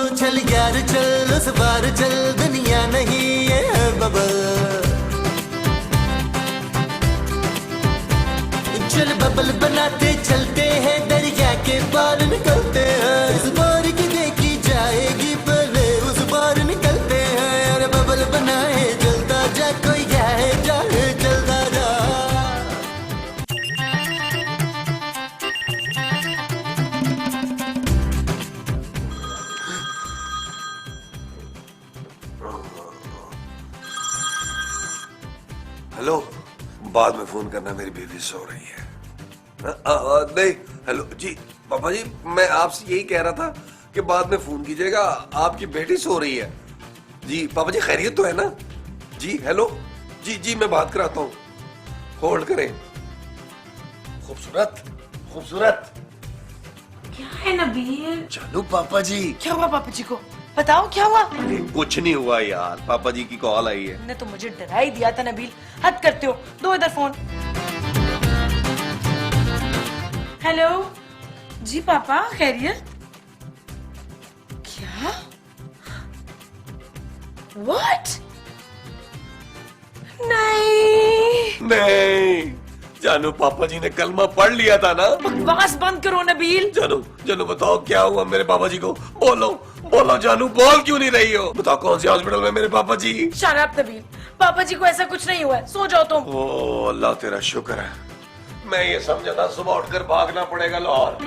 चल यार चल उस बार चल, दुनिया नहीं ये है बबल। चल बबल बनाते चलते हैं, दरिया के पार निकलते हैं। इस बार की देखी जाएगी पहले उस बार निकलते हैं। अरे बबल बनाए जलता जा, कोई जाए जाए जलता जा। हेलो, बाद में फोन करना, मेरी बेबी सो रही है। नहीं, हेलो जी पापा जी, मैं आपसे यही कह रहा था कि बाद में फोन कीजिएगा, आपकी बेटी सो रही है। जी पापा जी खैरियत तो है ना? जी हेलो, जी जी मैं बात कराता हूँ, होल्ड करें। खूबसूरत खूबसूरत क्या है नबील? चलो पापा जी। क्या हुआ पापा जी को? बताओ क्या हुआ? अरे कुछ नहीं हुआ यार, पापा जी की कॉल आई है। ने तो मुझे डरा ही दिया था नबील, हद करते हो। दो इधर फोन। हेलो जी पापा, खैरियत? क्या? व्हाट? नहीं नहीं जानू, पापा जी ने कलमा पढ़ लिया था ना। बकवास बंद करो नबील। जानू जानू बताओ क्या हुआ मेरे पापा जी को? बोलो बोलो जानू, बोल क्यों नहीं रही हो? बताओ कौन सी हॉस्पिटल में मेरे पापा जी? शट अप नबील, पापा जी को ऐसा कुछ नहीं हुआ है, सो जाओ तुम। ओ अल्लाह तेरा शुक्र है, मैं ये समझा था सुबह उठकर भागना पड़ेगा लाहौर।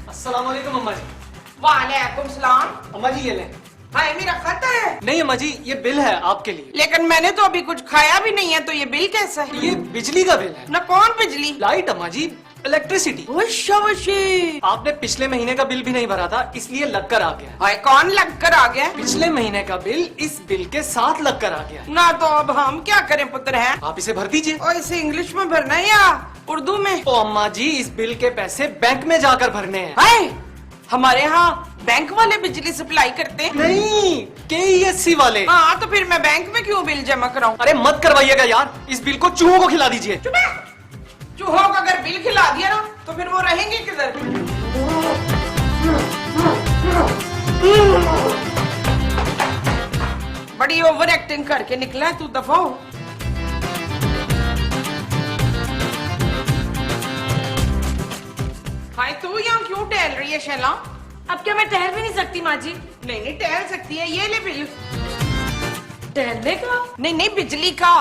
अस्सलामुअलैकुम अम्मा जी। वालेकुम सलाम। अम्मा जी ये लें। हाय मेरा खत है। नहीं अम्मा जी, ये बिल है आपके लिए। लेकिन मैंने तो अभी कुछ खाया भी नहीं है, तो ये बिल कैसा है? ये बिजली का बिल है। न कौन बिजली? लाइट अम्मा जी, इलेक्ट्रिसिटी। वशी। आपने पिछले महीने का बिल भी नहीं भरा था, इसलिए लगकर आ गया। हाय कौन लग कर आ गया? पिछले महीने का बिल इस बिल के साथ लगकर आ गया। ना तो अब हम क्या करें पुत्र है? आप इसे भर दीजिए। और इसे इंग्लिश में भरना है या उर्दू में? ओ अम्मा जी, इस बिल के पैसे बैंक में जाकर भरने हैं। हाय हमारे यहाँ बैंक वाले बिजली सप्लाई करते हैं? नहीं, KESC वाले। हाँ तो फिर मैं बैंक में क्यों बिल जमा कराऊं? अरे मत करवाइएगा यार, इस बिल को चूहों को खिला दीजिए। चुप है। चूहों को अगर बिल खिला दिया ना तो फिर वो रहेंगे किधर? बड़ी ओवर एक्टिंग करके निकला है तू, दफा हो। हाय तू यहाँ क्यों टहल रही है शैला? अब क्या मैं ठहर भी नहीं सकती माँ जी? नहीं नहीं टहल सकती है, ये ले बिल। ठहरने का? नहीं नहीं बिजली का,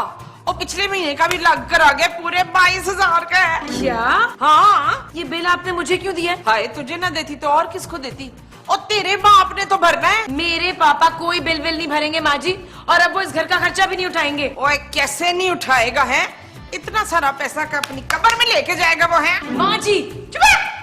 और पिछले महीने का भी लग कर आ गया, पूरे 22,000 का है। क्या? हाँ। ये बिल आपने मुझे क्यों दिया? हाय तुझे ना देती तो और किसको देती? और तेरे बाप ने तो भरना है। मेरे पापा कोई बिल विल नहीं भरेंगे माँ जी, और अब वो इस घर का खर्चा भी नहीं उठाएंगे। ओए कैसे नहीं उठाएगा है? इतना सारा पैसा का अपनी कब्र में लेके जाएगा वो है? माँ जी चुप है।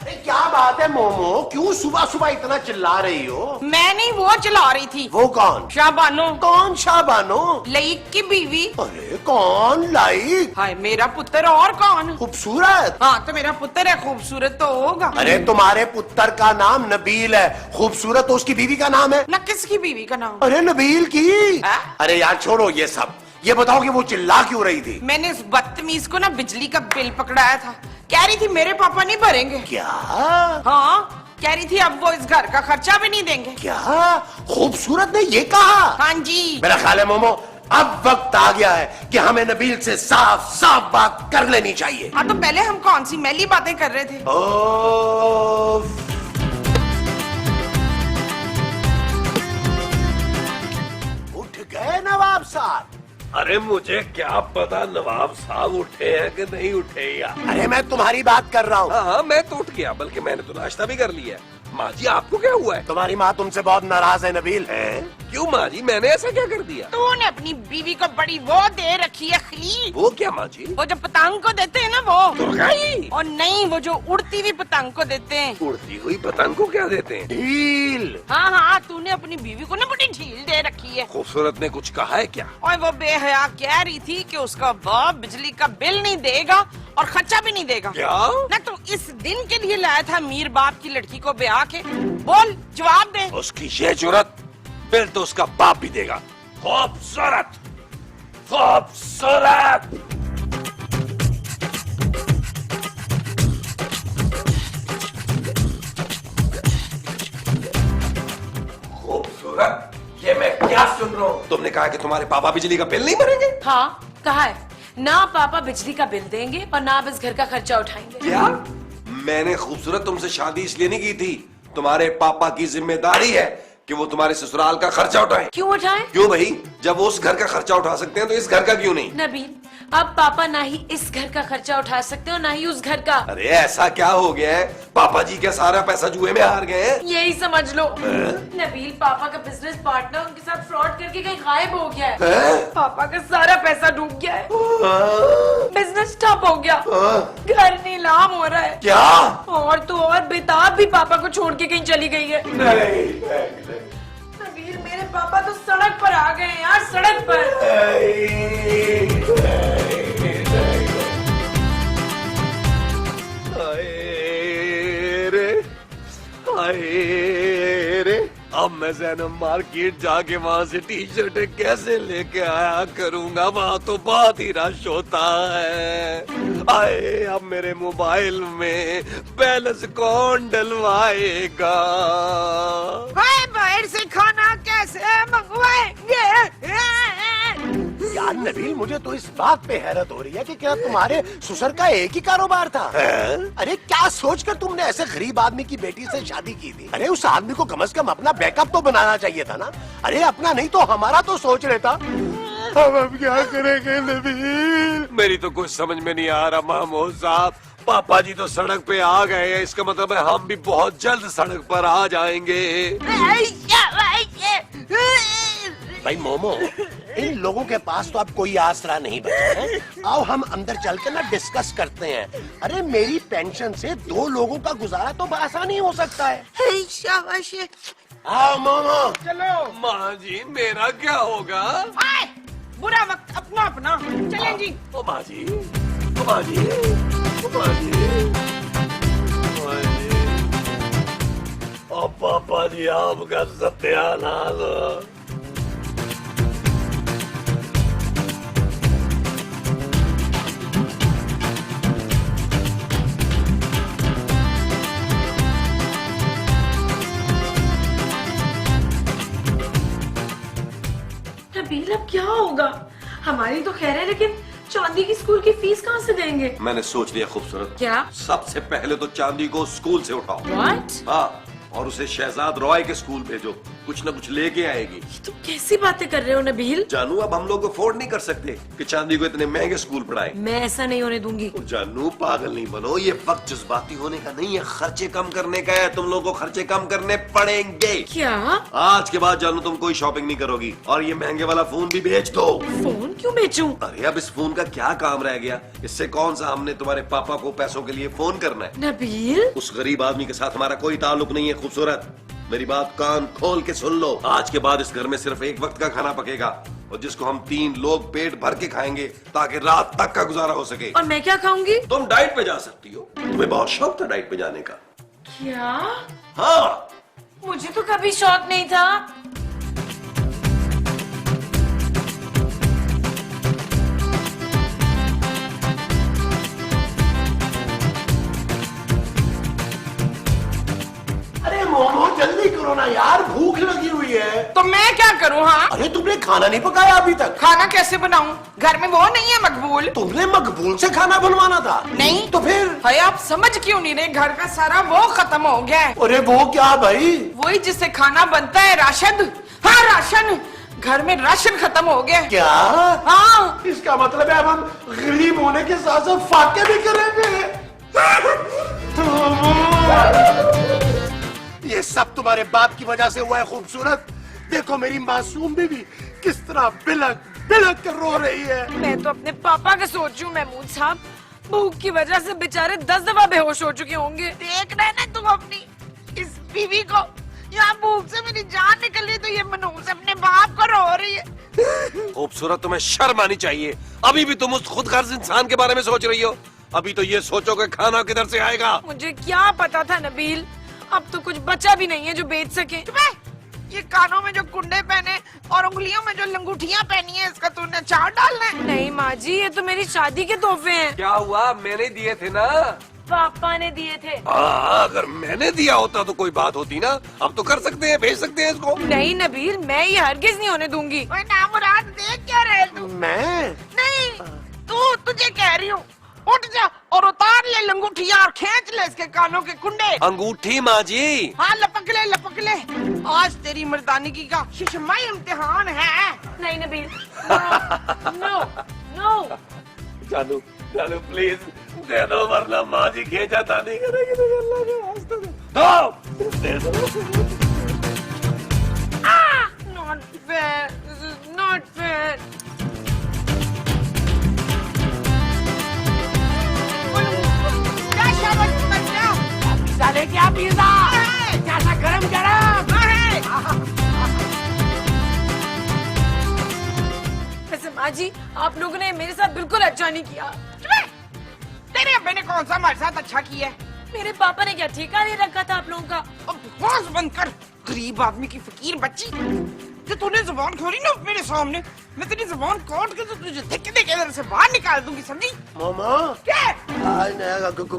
अरे क्या बात है मोमो, क्यों सुबह सुबह इतना चिल्ला रही हो? मैं नहीं, वो चला रही थी। वो कौन? शाबानो। कौन शाबानो? लईक की बीवी। अरे कौन लाइक? हाय मेरा पुत्र, और कौन? खूबसूरत। हाँ तो मेरा पुत्र है, खूबसूरत तो होगा। अरे तुम्हारे पुत्र का नाम नबील है, खूबसूरत तो उसकी बीवी का नाम है। न किसकी बीवी का नाम? अरे नबील की। हाँ? अरे यार छोड़ो ये सब, ये बताओ कि वो चिल्ला क्यों रही थी? मैंने उस बदतमीज को ना बिजली का बिल पकड़ाया था, कह रही थी मेरे पापा नहीं भरेंगे। क्या? हाँ कह रही थी अब वो इस घर का खर्चा भी नहीं देंगे। क्या खूबसूरत ने ये कहा? हाँ जी। मेरा ख्याल है मोमो, अब वक्त आ गया है कि हमें नबील से साफ साफ बात कर लेनी चाहिए। हाँ तो पहले हम कौन सी मैली बातें कर रहे थे? ओफ। उठ गए नवाब साहब? अरे मुझे क्या पता नवाब साहब उठे हैं कि नहीं उठे यार। अरे मैं तुम्हारी बात कर रहा हूँ। हाँ हाँ मैं तो उठ गया, बल्कि मैंने तो नाश्ता भी कर लिया। माँ जी आपको क्या हुआ है? तुम्हारी माँ तुमसे बहुत नाराज है नबील। क्यों माँ जी, मैंने ऐसा क्या कर दिया? तूने अपनी बीवी को बड़ी वो दे रखी है खली। वो क्या माँ जी? वो जो पतंग को देते हैं ना वो। तुरगाई? और नहीं, वो जो उड़ती हुई पतंग को देते हैं। उड़ती हुई पतंग को क्या देते हैं? ढील। हाँ हाँ, तूने अपनी बीवी को ना बड़ी ढील दे रखी है। खूबसूरत ने कुछ कहा है क्या? और वो बेहया कह रही थी कि उसका बाप बिजली का बिल नहीं देगा और खर्चा भी नहीं देगा। क्या? ना तो इस दिन के लिए लाया था मीर बाप की लड़की को ब्याह के। बोल, जवाब दे। उसकी ये जुर्रत, बिल तो उसका बाप भी देगा। खूबसूरत, खूबसूरत। खूबसूरत, ये मैं क्या सुन रहा हूँ? तुमने कहा कि तुम्हारे पापा बिजली का बिल नहीं भरेंगे? हाँ कहा है ना, पापा बिजली का बिल देंगे और ना आप इस घर का खर्चा उठाएंगे। क्या? मैंने खूबसूरत तुमसे शादी इसलिए नहीं की थी, तुम्हारे पापा की जिम्मेदारी है कि वो तुम्हारे ससुराल का खर्चा उठाएं। क्यों उठाएं? क्यों भाई, जब वो उस घर का खर्चा उठा सकते हैं तो इस घर का क्यों नहीं? नबील, अब पापा ना ही इस घर का खर्चा उठा सकते और ना ही उस घर का। अरे ऐसा क्या हो गया है? पापा जी क्या सारा पैसा जुए में हार गए हैं? यही समझ लो। नबील, पापा का बिजनेस पार्टनर उनके साथ फ्रॉड करके कहीं गायब हो गया है। पापा का सारा पैसा डूब गया है, बिजनेस ठप हो गया, घर नीलाम हो रहा है। क्या? और तो और बेताब भी पापा को छोड़ के कहीं चली गई है। नहीं, नबील, मेरे पापा तो सड़क पर आ गए हैं यार, सड़क पर। रे, अब मैं जैनब मार्केट जाके वहाँ से टी शर्ट कैसे लेके आया करूँगा? वहाँ तो बहुत ही रश होता है। आए, अब मेरे मोबाइल में बैलेंस कौन डलवाएगा? हाय, बाहर से खाना कैसे मंगवाएंगे? यार नबील, मुझे तो इस बात पे हैरत हो रही है कि क्या तुम्हारे ससुर का एक ही कारोबार था? अरे क्या सोचकर तुमने ऐसे गरीब आदमी की बेटी से शादी की थी? अरे उस आदमी को कम से कम अपना बैकअप तो बनाना चाहिए था ना। अरे अपना नहीं तो हमारा तो सोच लेता। अब क्या करेंगे नबील? मेरी तो कुछ समझ में नहीं आ रहा महमूद साहब। पापा जी तो सड़क पे आ गए हैं, इसका मतलब है हम भी बहुत जल्द सड़क पर आ जाएंगे। भाई मोमो, इन लोगों के पास तो अब कोई आसरा नहीं बचा है। आओ हम अंदर चल के ना डिस्कस करते हैं। अरे मेरी पेंशन से 2 लोगों का गुजारा तो आसानी हो सकता है। शाबाश। आओ मोमो। चलो। माँ जी, मेरा क्या होगा? आए, बुरा वक्त अपना अपना। चलें जी। ओ माँ जी, ओ माँ जी, ओ माँ जी, ओ माँ जी। ओ पापा जी, आपका सत्यानाश। नबील, अब क्या होगा? हमारी तो खैर है, लेकिन चांदी की स्कूल की फीस कहाँ से देंगे? मैंने सोच लिया खूबसूरत। क्या? सबसे पहले तो चांदी को स्कूल से उठाओ। What? हाँ, और उसे शहजाद रॉय के स्कूल भेजो, कुछ न कुछ लेके आएगी। तुम कैसी बातें कर रहे हो नबील? जानू, अब हम लोग अफोर्ड नहीं कर सकते कि चांदी को इतने महंगे स्कूल पढ़ाए। मैं ऐसा नहीं होने दूंगी। जानू, पागल नहीं बनो, ये वक्त जज्बाती होने का नहीं है, खर्चे कम करने का है। तुम लोगों को खर्चे कम करने पड़ेंगे। क्या? आज के बाद जानू तुम कोई शॉपिंग नहीं करोगी, और ये महंगे वाला फोन भी बेच दो। फोन क्यों बेचूं? अरे अब इस फोन का क्या काम रह गया? इससे कौन सा हमने तुम्हारे पापा को पैसों के लिए फोन करना है? नबील, उस गरीब आदमी के साथ हमारा कोई ताल्लुक नहीं है खूबसूरत। मेरी बात कान खोल के सुन लो। आज के बाद इस घर में सिर्फ एक वक्त का खाना पकेगा, और जिसको हम 3 लोग पेट भर के खाएंगे, ताकि रात तक का गुजारा हो सके। और मैं क्या खाऊंगी? तुम डाइट पे जा सकती हो, तुम्हें बहुत शौक था डाइट पे जाने का। क्या? हाँ, मुझे तो कभी शौक नहीं था। मोमो जल्दी करो ना यार, भूख लगी हुई है। तो मैं क्या करूँ? हाँ, अरे तुमने खाना नहीं पकाया अभी तक? खाना कैसे बनाऊं? घर में वो नहीं है मकबूल। तुमने मकबूल से खाना बनवाना था। नहीं तो फिर? भाई आप समझ क्यों नहीं रहे? घर का सारा वो खत्म हो गया है। अरे वो क्या भाई? वही जिससे खाना बनता है, राशन। हाँ, राशन। घर में राशन खत्म हो गया। क्या? हाँ, इसका मतलब है अब हम गरीब होने के साथ साथ फाके भी करेंगे। सब तुम्हारे बाप की वजह से हुआ है खूबसूरत। देखो मेरी मासूम बीवी किस तरह बिलक बिलक कर रो रही है। मैं तो अपने पापा का सोचूं महमूद साहब, भूख की वजह से बेचारे 10 दफा बेहोश हो चुके होंगे। देख रहे ना तुम अपनी इस बीवी को, यहाँ भूख से मेरी जान निकली तो ये मनूस अपने बाप को रो रही है। खूबसूरत, तुम्हें शर्म आनी चाहिए। अभी भी तुम उस खुदगर्ज इंसान के बारे में सोच रही हो। अभी तो ये सोचो कि खाना किधर से आएगा। मुझे क्या पता था नबील, अब तो कुछ बचा भी नहीं है जो बेच सके। ये कानों में जो कुंडे पहने और उंगलियों में जो लंगूठियाँ पहनी है, इसका तूने चार डालना है? नहीं माँ जी, ये तो मेरी शादी के तोहफे हैं। क्या हुआ, मैंने दिए थे ना। पापा ने दिए थे। अगर मैंने दिया होता तो कोई बात होती ना। अब तो कर सकते हैं, भेज सकते हैं इसको। नहीं नबील, मैं ये हरगिज नहीं होने दूंगी। ओए नामुराद, देख क्या रहे तू? मैं नहीं, तुझे कह रही हूँ, उठ जा और उतार ले लंगूठियाँ और खींच ले इसके कानों के कुंडे। अंगूठी माँ जी। हाँ, लपक ले लपक ले। आज तेरी मर्दानगी का शिशमाई इम्तिहान है। नहीं नबील, नो नो। चालू चालू प्लीज दे दो, वरना माँ जी खींचा नहीं करेगी तो अल्लाह के वास्ते दे दो। Not fair. This is not fair. क्या शाबाश बच्चा? साले क्या पिज्जा कैसा गरम गरम। वैसे माँ जी, आप लोगों ने मेरे साथ बिल्कुल अच्छा नहीं किया। तेरे अब्बे ने कौन सा हमारे साथ अच्छा किया है? मेरे पापा ने क्या ठेका ले रखा था आप लोगों का? अब बकवास बंद कर, गरीब आदमी की फकीर बच्ची। जो तूने जुबान खोली ना मेरे सामने, मैं तेरी जुबान काट के तो तुझे धक्के देके इधर से बाहर निकाल दूंगी, समझी? मामा क्या?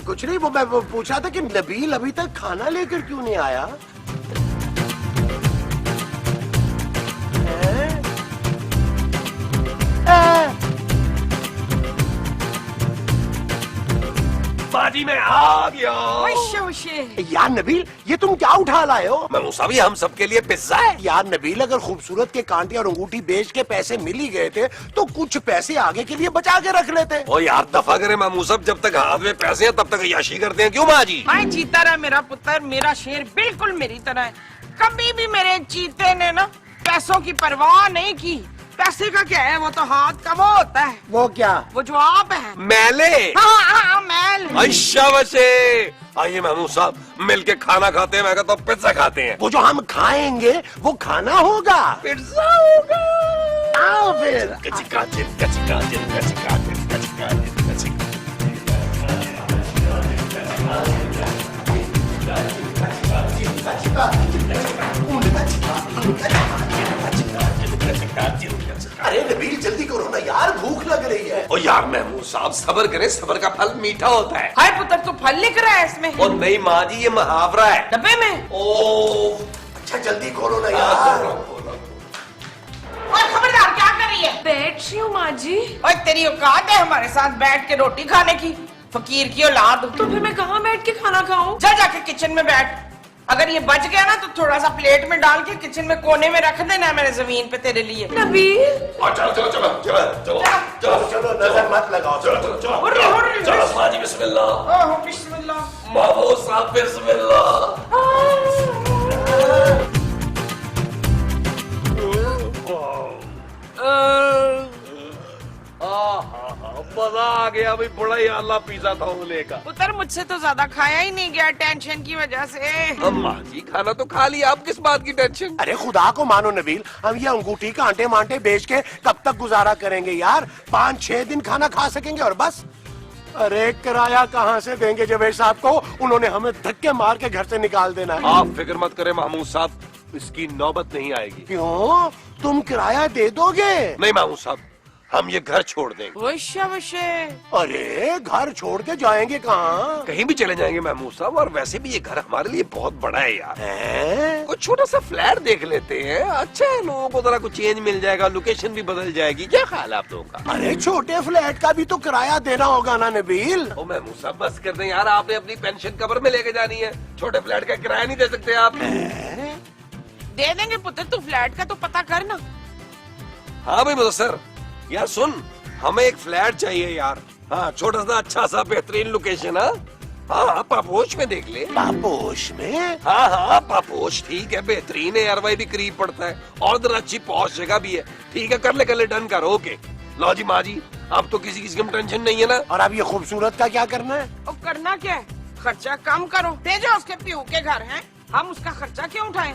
कुछ नहीं, वो पूछा था कि नबील अभी तक खाना लेकर क्यों नहीं आया। बाजी में आ गया। यार नबील, ये तुम क्या उठा लाए हो? मैं सभी हम सबके लिए पिज्जा है। यार नबील, अगर खूबसूरत के कांटे और अंगूठी बेच के पैसे मिल ही गए थे तो कुछ पैसे आगे के लिए बचा के रख लेते। ओ यार दफा करे मामू साहब, जब तक हाथ में पैसे हैं तब तक याशी करते हैं क्यों माँ जी? मैं जीता रहा मेरा पुत्र, मेरा शेर बिल्कुल मेरी तरह है। कभी भी मेरे चीते ने ना पैसों की परवाह नहीं की। पैसे का क्या है, वो तो हाथ का वो होता है। वो क्या? वो जो आप है। मैले। हाँ, मैल। अच्छा वैसे आइए महमूद साहब, मिल के खाना खाते हैं। मैं कहता हूँ पिज्जा खाते हैं। वो जो हम खाएंगे वो खाना होगा। पिज्जा होगा। आओ फिर। अरे नबील, जल्दी करो ना यार, भूख लग रही है। ओ यार महमूद साहब, सब्र करें, सब्र का फल मीठा होता है। हाय पुत्र, तू फल लिख रहा है इसमें? और नहीं माँ जी, ये मुहावरा है। डब्बे में? ओ अच्छा जल्दी खोलो ना यार। ओए खबरदार, क्या कर रही है? बैठ रही हूँ माँ जी। ओए तेरी औकात है हमारे साथ बैठ के रोटी खाने की? फकीर की औलाद। तो फिर मैं कहाँ बैठ के खाना खाऊं? जा जाके किचन में बैठ। अगर ये बच गया ना तो थोड़ा सा प्लेट में डाल के किचन में कोने में रख देना, मेरे जमीन पे तेरे लिए। नबील, चलो चलो चलो चलो चलो चलो चलो, नजर मत लगाओ। चलो चलो चलो चलो माँ जी बिस्मिल्लाह। ओह बिस्मिल्लाह। महमूद साहब बिस्मिल्लाह। मजा आ गया भाई, बड़ा ही आला पिज्जा था उंगले का। पुत्र मुझसे तो ज्यादा खाया ही नहीं गया टेंशन की वजह से। अम्मा जी खाना तो खा लिया, आप किस बात की टेंशन? अरे खुदा को मानो नबील, हम ये अंगूठी का आंटे मांटे बेच के कब तक गुजारा करेंगे यार? 5-6 दिन खाना खा सकेंगे और बस। अरे किराया कहाँ से देंगे जवेद साहब को? उन्होंने हमें धक्के मार के घर से निकाल देना है। आप फिक्र मत करें महमूद साहब, इसकी नौबत नहीं आएगी। क्यों? तुम किराया दे दोगे? नहीं महमूद साहब, हम ये घर छोड़ देंगे। अरे घर छोड़ के जाएंगे कहाँ? कहीं भी चले जाएंगे महमूद साहब, और वैसे भी ये घर हमारे लिए बहुत बड़ा है यार। हैं? कुछ छोटा सा फ्लैट देख लेते हैं, अच्छा है, लोगों को जरा कुछ चेंज मिल जाएगा, लोकेशन भी बदल जाएगी। क्या ख्याल है आप लोगों का? अरे छोटे फ्लैट का भी तो किराया देना होगा ना नबील? ओ महमूद साहब बस कर दें यार, आपने अपनी पेंशन कब्र में लेके जानी है, छोटे फ्लैट का किराया नहीं दे सकते आप? दे देंगे पुत्र, तू फ्लैट का तो पता कर ना। हाँ भाई मुदस्सिर, यार सुन, हमें एक फ्लैट चाहिए यार। हाँ, छोटा सा अच्छा सा बेहतरीन लोकेशन है, हाँ पापोश में देख ले। पापोश में? हाँ हाँ पापोश ठीक है, बेहतरीन है यार, वही भी करीब पड़ता है और इधर अच्छी पौष जगह भी है। ठीक है कर ले डन कर। ओके लो जी माँ जी, अब तो किसी किस्म की टेंशन नहीं है ना। और अब ये खूबसूरत का क्या करना है? अब करना क्या है, खर्चा कम करो, भेजो उसके पीहू के घर हैं, हम उसका खर्चा क्यों उठाएं?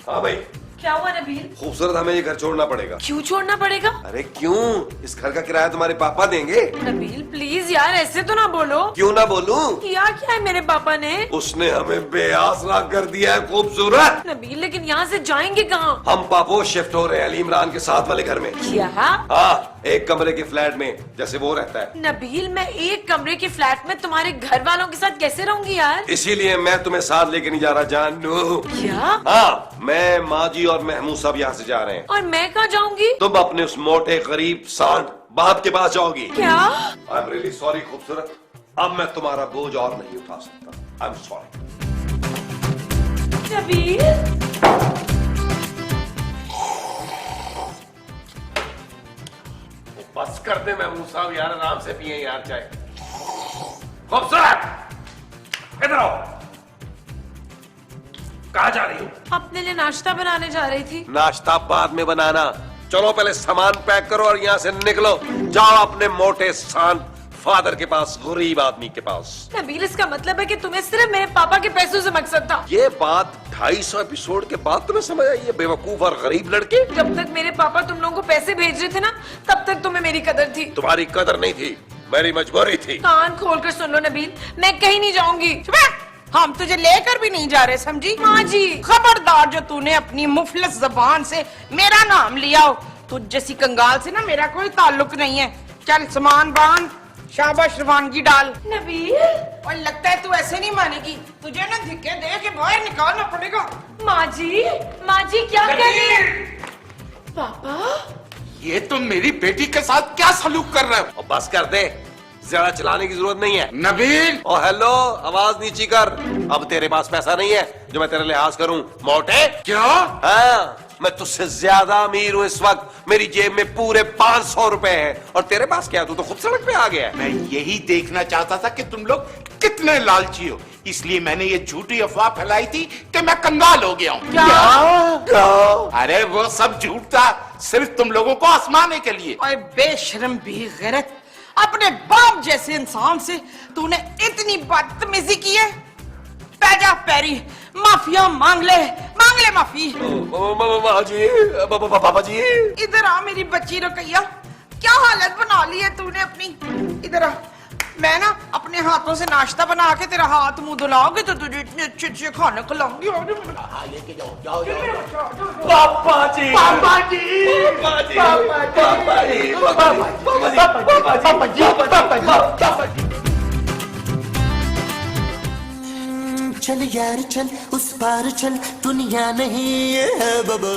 हाँ भाई क्या हुआ नबील? खूबसूरत, हमें ये घर छोड़ना पड़ेगा। क्यों छोड़ना पड़ेगा? अरे क्यों, इस घर का किराया तुम्हारे पापा देंगे। नबील प्लीज यार ऐसे तो ना बोलो। क्यों ना बोलूं? किया क्या है मेरे पापा ने? उसने हमें बेआसरा कर दिया है खूबसूरत। नबील लेकिन यहाँ से जाएंगे कहाँ? हम पापोश शिफ्ट हो रहे हैं अली इमरान के साथ वाले घर में। क्या? हाँ एक कमरे के फ्लैट में जैसे वो रहता है। नबील मैं एक कमरे के फ्लैट में तुम्हारे घर वालों के साथ कैसे रहूंगी यार? इसीलिए मैं तुम्हें साथ लेके नहीं जा रहा जानू। क्या? हाँ मैं, माँ जी और महमूद सब यहाँ से जा रहे हैं। और मैं कहाँ जाऊंगी? तुम अपने उस मोटे गरीब सांड बाप के पास जाओगी। क्या? आई एम रियली सॉरी खूबसूरत, अब मैं तुम्हारा बोझ और नहीं उठा सकता। I am sorry. नबील बस कर दे महमूद साहब यार, आराम से पिए यार चाय। खूबसूरत इधर आओ। कहाँ जा रही हो? अपने लिए नाश्ता बनाने जा रही थी। नाश्ता बाद में बनाना, चलो पहले सामान पैक करो और यहाँ से निकलो। जाओ अपने मोटे सांड फादर के पास, गरीब आदमी के पास। नबील इसका मतलब है कि तुम्हें सिर्फ मेरे पापा के पैसों से मकसद था। ये बात 250 एपिसोड के बाद तुम्हें समझ आई है बेवकूफ और गरीब लड़के। जब तक मेरे पापा तुम लोगों को पैसे भेज रहे थे ना, तब तक तुम्हें मेरी कदर थी। तुम्हारी कदर नहीं थी, मेरी मजबूरी थी। कान खोल कर सुन लो नबील, मैं कहीं नहीं जाऊंगी। हम तुझे लेकर भी नहीं जा रहे, समझी? माँ जी खबरदार जो तूने अपनी मुफलिस जबान से मेरा नाम लिया हो, तुझ जैसी कंगाल से ना मेरा कोई ताल्लुक नहीं है। चल सामान बांध, शाबाश रवानगी डाल। नबील और लगता है तू ऐसे नहीं मानेगी, तुझे ना धिक्के दे के बाहर निकालना पड़ेगा। माँ जी क्या कर रही है? पापा ये तुम मेरी बेटी के साथ क्या सलूक कर रहे हो? और बस कर दे, ज्यादा चलाने की जरूरत नहीं है। नबील ओ हेलो, आवाज नीची कर। अब तेरे पास पैसा नहीं है जो मैं तेरे लिहाज करूं, मोटे। क्या? हाँ मैं तुझसे ज्यादा अमीर हूँ इस वक्त, मेरी जेब में पूरे 500 रुपए हैं और तेरे पास क्या है, तू तो खुद सड़क पे आ गया है। मैं यही देखना चाहता था कि तुम लोग कितने लालची हो, इसलिए मैंने ये झूठी अफवाह फैलाई थी कि मैं कंगाल हो गया हूँ। क्या? अरे वो सब झूठ था, सिर्फ तुम लोगों को आजमाने के लिए। और बेशर्म बेगैरत, अपने बाप जैसे इंसान से तूने इतनी बदतमीजी की है? पैजा पैरी माफिया मांग ले माफी। माँ जी, पापा जी, इधर आ मेरी बच्ची रकैया, क्या हालत बना ली है तूने अपनी। इधर आ, मैं ना अपने हाथों से नाश्ता बना के तेरा हाथ मुंह धुलाऊंगी तो तुझे इतने अच्छे अच्छे खाने खिलाऊंगी। लेके जाओ पापा जी, पापा जी, पापा जी, पापा जी, पापा जी। चल यार चल उस पार चल, दुनिया नहीं ये है बबल।